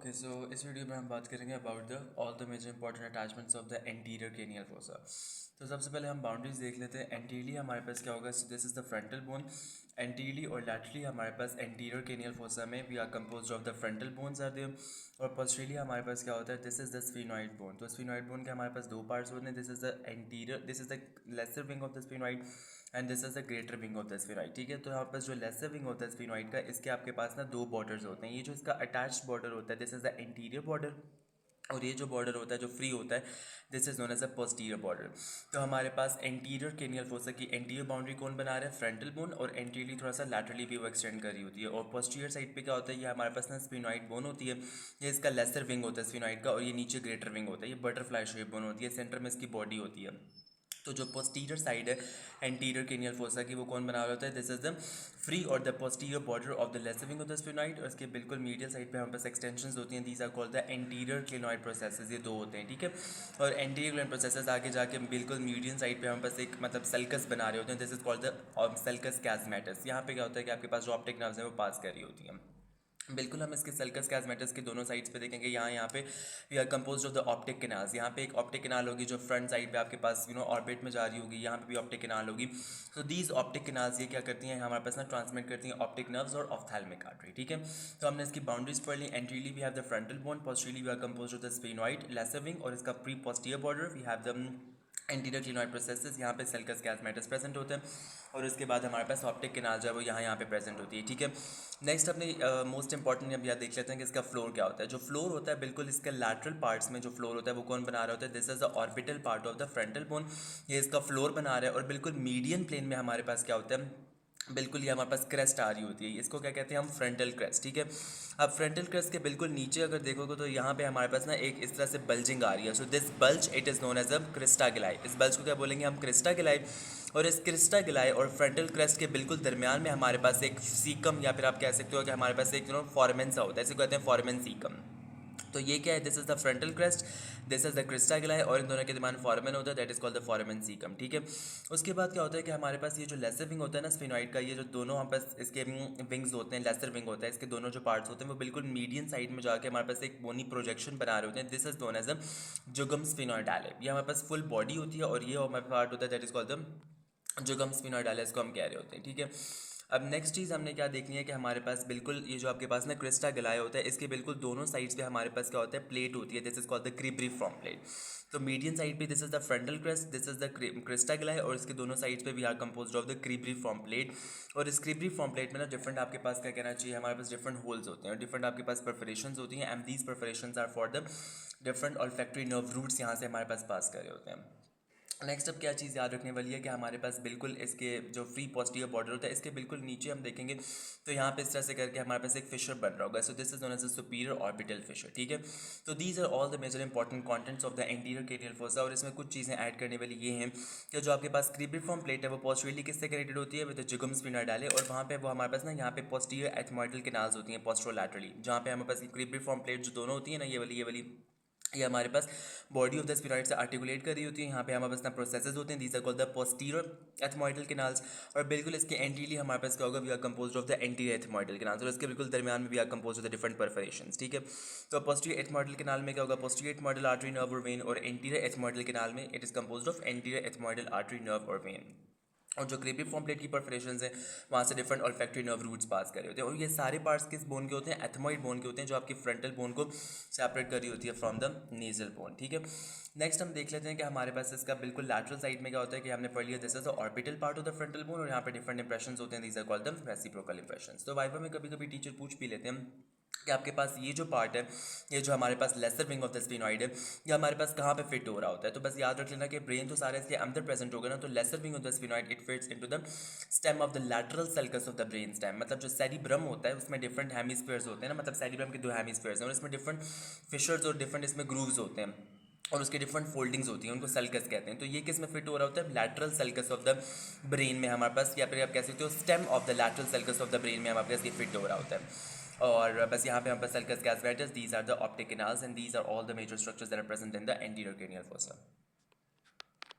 Okay so इस video में हम बात करेंगे about the all the major important attachments of the anterior cranial fossa. तो सबसे पहले हम बाउंड्रीज देख लेते हैं। एंटीरियरली हमारे पास क्या होगा, this is the frontal bone. Anteriorly और लैटरली हमारे पास एंटीरियर क्रेनियल फोसा में we are composed of the frontal bones are there, और पोस्टीरियरली हमारे पास क्या होता है, this is the sphenoid bone. तो स्फेनॉइड बोन के हमारे पास दो पार्ट्स होते हैं, this is the anterior, this is the lesser wing of the sphenoid and this is the greater wing of the sphenoid. ठीक है, तो यहाँ पर जो लेसर विंग होता है स्फेनॉइड का, इसके आपके पास ना दो बॉर्डर्स होते हैं। ये जो इसका अटैच्ड बॉर्डर होता है, this is the anterior border, और ये जो बॉर्डर होता है जो फ्री होता है, this is known as a posterior border. तो हमारे पास एंटीरियर क्रेनियल फोसा की एंटीरियर बाउंड्री कौन बना रहा है, फ्रंटल बोन, और एंटीरियरली थोड़ा सा लैटरली भी वो एक्सटेंड कर रही होती है। और पोस्टीरियर साइड पे क्या होता है, ये हमारे पास ना स्फेनॉइड बोन होती है, ये इसका लेसर विंग होता है स्फेनॉइड का, और ये नीचे ग्रेटर विंग होता है, ये बटरफ्लाई शेप बोन होती है, सेंटर में इसकी बॉडी होती है। तो जो पोस्टीरियर साइड है एंटीरियर क्रेनियल फोसा की, वो कौन बना रहा होता है, दिस इज द फ्री और the posterior border of the lesser wing of the sphenoid, और इसके बिल्कुल मीडियल साइड पे हमारे पास एक्सटेंशंस होती हैं, these are called the anterior clinoid processes. ये दो होते हैं, ठीक है। और एंटीरियर क्लिनॉइड प्रोसेसेस आगे जाके बिल्कुल मीडियन साइड पे हमारे पास एक मतलब सल्कस बना रहे होते हैं, this is called the sulcus chiasmaticus. यहाँ पे क्या होता है कि आपके पास जो ऑप्टिक नर्व्स हैं वो पास कर रही होती हैं। बिल्कुल हम इसके सल्कस कैजमेटस के दोनों साइड्स पे देखेंगे। यहाँ पे we are composed of the optic canals. यहाँ पे एक ऑप्टिक कैनाल होगी जो फ्रंट साइड पे आपके पास ऑर्बिट में जा रही होगी, यहाँ पे भी ऑप्टिक कैनाल होगी। तो दीज ऑप्टिक कैनाल्स ये क्या करती हैं, हमारे पास ना ट्रांसमिट करती हैं ऑप्टिक नर्व्स और ऑफ्थैल्मिक आर्टरी। ठीक है, तो हमने इसकी बाउंड्रीज पढ़ ली। Anteriorly we have the frontal bone, posteriorly we are composed of the sphenoid lesser wing, और इसका pre posterior border we have the anterior clinoid processes. यहाँ पे सल्कस कैजमेटस प्रेजेंट होते हैं, और उसके बाद हमारे पास ऑप्टिक कैनाल जो है वो यहाँ पे प्रेजेंट होती है। ठीक है, नेक्स्ट अपने मोस्ट इंपॉर्टेंट अब यहाँ देख लेते हैं कि इसका फ्लोर क्या होता है। जो फ्लोर होता है बिल्कुल इसके लैटरल पार्ट्स में जो फ्लोर होता है वो कौन बना रहा होता है, this is the orbital part of the frontal bone, ये इसका फ्लोर बना रहा है। और बिल्कुल मीडियन प्लेन में हमारे पास क्या होता है, बिल्कुल ये हमारे पास क्रेस्ट आ रही होती है, इसको क्या कहते हैं हम, फ्रंटल क्रेस्ट। ठीक है, अब फ्रंटल क्रेस्ट के बिल्कुल नीचे अगर देखोगे तो यहाँ पे हमारे पास ना एक इस तरह से बल्जिंग आ रही है। So this bulge it is known as a crista galli. इस बल्ज को क्या बोलेंगे हम, क्रिस्टा गिलाई। और इस क्रिस्टा गिलाई और फ्रंटल क्रेस्ट के बिल्कुल दरमियान में हमारे पास एक सीकम, या फिर आप कह सकते हो कि हमारे पास एक फॉर्मेन सा होता है, इसे कहते हैं फॉर्मेन सीकम। तो ये क्या है, this is the frontal crest, this is the crista galli, और इन दोनों के दरमियान फॉर्मेन होता है, that is called the foramen caecum. ठीक है, उसके बाद क्या होता है कि हमारे पास ये जो लेसर विंग होता है ना स्फेनॉइड का, ये जो दोनों हमारे पास इसके विंग्स होते हैं, लेसर विंग होता है, इसके दोनों जो पार्ट्स होते हैं वो बिल्कुल मीडियन साइड में जाके हमारे पास एक बोनी प्रोजेक्शन बना रहे होते हैं, this is known as a jugum sphenoidale. ये हमारे पास फुल बॉडी होती है, और ये हमारे पार्ट होता है दैट इज कॉल्ड द जुगम स्फेनॉइडाले, इसको हम कह रहे होते हैं। ठीक है, अब नेक्स्ट चीज़ हमने क्या देखनी है कि हमारे पास बिल्कुल ये जो आपके पास ना क्रिस्टा गिलाय होता है, इसके बिल्कुल दोनों साइड्स पे हमारे पास क्या होता है, प्लेट होती है, this is called the cribriform plate. तो मीडियन साइड पे this is the frontal crest, this is the crista galli, और इसके दोनों साइड्स पे we are composed of the cribriform plate. और इस क्रीब्रिफॉर्म प्लेट में ना डिफरेंट आपके पास क्या कहना चाहिए, हमारे पास डिफरेंट होल्स होते हैं, और डिफरेंट आपके पास परफोरेशंस होती हैं, and these perforations are for the different olfactory nerve roots, यहाँ से हमारे पास पास कर रहे होते हैं। नेक्स्ट अब क्या चीज़ याद रखने वाली है कि हमारे पास बिल्कुल इसके जो फ्री पोस्टीरियर बॉर्डर होता है, इसके बिल्कुल नीचे हम देखेंगे तो यहाँ पे इस तरह से करके हमारे पास एक फिशर बन रहा होगा। So this is known as a superior orbital fissure. ठीक है, तो these are all the major important contents of the anterior cranial fossa. और इसमें कुछ चीज़ें ऐड करने वाली ये हैं कि जो आपके पास क्रीब्रिफॉर्म प्लेट है वो पोस्टीरियरली किससे कनेक्टेड होती है, विद जुगम स्फेनॉइडाले, और वहाँ पे वो हमारे पास ना यहाँ पे पोस्टीरियर एथमोइडल कैनाल्स होती हैं पोस्टरोलैटरली, जहाँ पे हमारे पास क्रीब्रिफॉर्म प्लेट जो दोनों होती है ना, ये वाली ये हमारे पास बॉडी ऑफ द स्फेनॉइड से आर्टिकुलेट कर रही होती है। यहाँ पे हमारे पास ना प्रोसेसेस होते हैं, these are called the posterior ethmoidal canals, और बिल्कुल इसके एंटीरियरली हमारे पास क्या होगा, we are composed of the anterior ethmoidal canals, और इसके बिल्कुल दरमियान में we are composed of the different perforations. ठीक है, तो पोस्टीरियर एथमोइडल कैनाल में क्या होगा, पोस्टीरियर एथमोइडल आर्टरी नर्व और वेन, और एंटीरियर एथमोइडल कैनाल में it is composed of anterior ethmoidal artery nerve और वेन। और जो क्रीब्रिफॉर्म प्लेट की परफोरेशंस हैं वहाँ से डिफरेंट ऑल्फैक्टरी नर्व रूट्स पास कर रहे होते हैं, और ये सारे पार्ट्स किस बोन के होते हैं, एथमोइड बोन के होते हैं, जो आपकी फ्रंटल बोन को सेपरेट कर रही होती है फ्रॉम द नेजल बोन। ठीक है, नेक्स्ट हम देख लेते हैं कि हमारे पास इसका बिल्कुल लैटरल साइड में क्या होता है कि हमने पढ़ लिया, this is the orbital part of the frontal bone, और यहाँ पे डिफरेंट इंप्रेशंस होते हैं, these are called the reciprocal impressions. तो वाइवा में कभी कभी टीचर पूछ भी लेते हैं कि आपके पास ये जो पार्ट है, ये जो हमारे पास lesser wing of the sphenoid है, ये हमारे पास कहाँ पे फिट हो रहा होता है। तो बस याद रख लेना कि ब्रेन तो सारे इसके अंदर प्रेजेंट होगा ना, तो lesser wing of the sphenoid it fits into the stem of the lateral sulcus of the brain stem. मतलब जो सेरिब्रम होता है उसमें डिफरेंट हेमिस्फीयर्स होते हैं ना, मतलब सेरिब्रम के दो हेमिस्फीयर्स हैं, और इसमें डिफरेंट फिशर्स और डिफरेंट इसमें ग्रूव्स होते हैं, और उसके डिफरेंट फोल्डिंग्स होती हैं, उनको सल्कस कहते हैं। तो ये किस में फिट हो रहा होता है, lateral sulcus of the brain में हमारे पास, या फिर आप कह सकते हो stem of the lateral sulcus of the brain में हमारे पास ये फिट हो रहा होता है। और बस यहाँ पे हमारे पास sulcus chiasmaticus, these are the optic canals, and these are all the major structures that are present in the anterior cranial fossa.